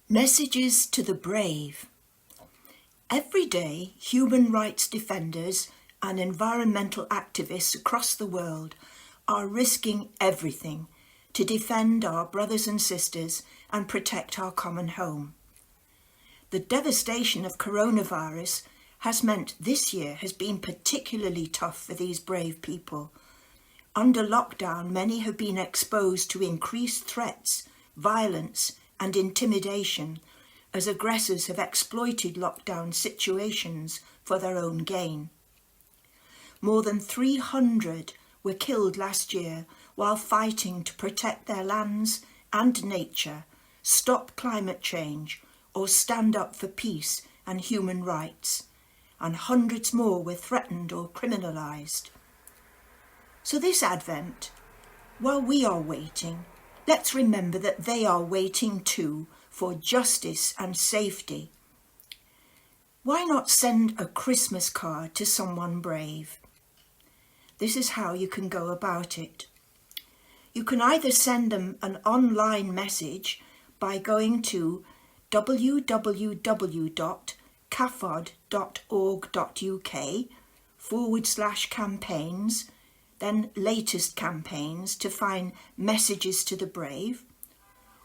Messages to the brave. Every day, human rights defenders and environmental activists across the world are risking everything to defend our brothers and sisters and protect our common home. The devastation of coronavirus has meant this year has been particularly tough for these brave people. Under lockdown, many have been exposed to increased threats, violence, and intimidation as aggressors have exploited lockdown situations for their own gain. More than 300 were killed last year while fighting to protect their lands and nature, stop climate change, or stand up for peace and human rights, and hundreds more were threatened or criminalised. So this Advent, while we are waiting, let's remember that they are waiting too for justice and safety. Why not send a Christmas card to someone brave? This is how you can go about it. You can either send them an online message by going to www.cafod.org.uk/campaigns, then latest campaigns to find messages to the brave,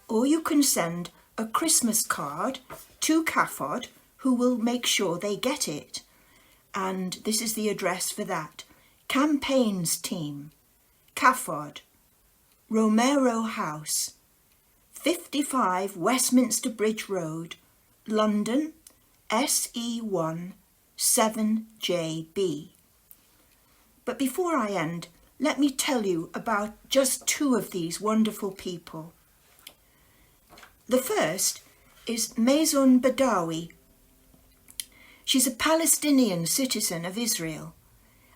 or you can send a Christmas card to CAFOD, who will make sure they get it. And this is the address for that. Campaigns Team, CAFOD, Romero House, 55 Westminster Bridge Road, London, SE1 7JB. But before I end, let me tell you about just two of these wonderful people. The first is Maison Badawi. She's a Palestinian citizen of Israel,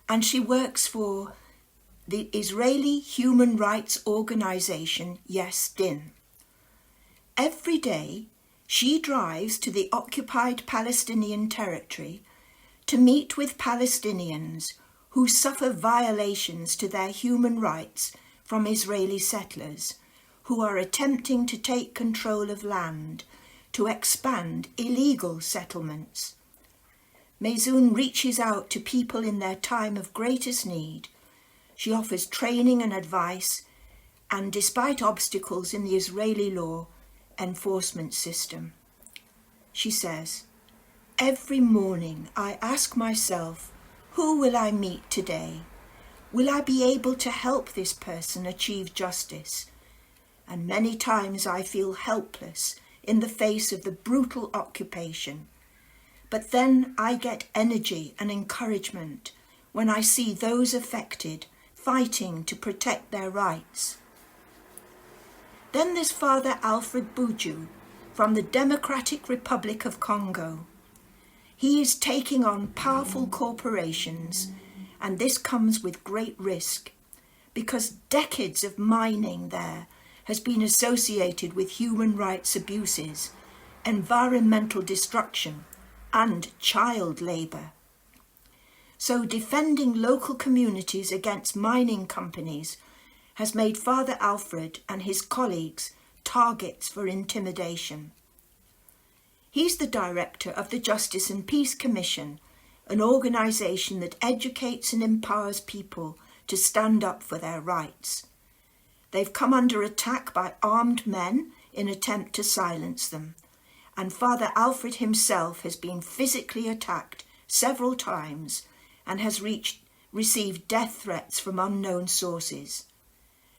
and she works for the Israeli human rights organization Yes Din. Every day, she drives to the occupied Palestinian territory to meet with Palestinians who suffer violations to their human rights from Israeli settlers who are attempting to take control of land to expand illegal settlements. Maison reaches out to people in their time of greatest need. She offers training and advice, and despite obstacles in the Israeli law enforcement system. She says, "Every morning I ask myself, who will I meet today? Will I be able to help this person achieve justice? And many times I feel helpless in the face of the brutal occupation. But then I get energy and encouragement when I see those affected fighting to protect their rights." Then there's Father Alfred Buju from the Democratic Republic of Congo. He is taking on powerful corporations, and this comes with great risk because decades of mining there has been associated with human rights abuses, environmental destruction, and child labour. So defending local communities against mining companies has made Father Alfred and his colleagues targets for intimidation. He's the director of the Justice and Peace Commission, an organisation that educates and empowers people to stand up for their rights. They've come under attack by armed men in an attempt to silence them, and Father Alfred himself has been physically attacked several times and has received death threats from unknown sources.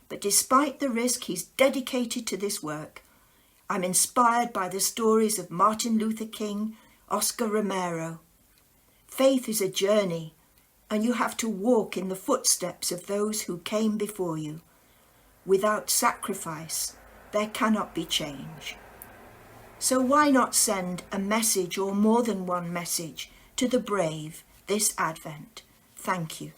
But despite the risk, he's dedicated to this work. I'm inspired by the stories of Martin Luther King, Oscar Romero. Faith is a journey, and you have to walk in the footsteps of those who came before you. Without sacrifice, there cannot be change. So why not send a message or more than one message to the brave this Advent? Thank you.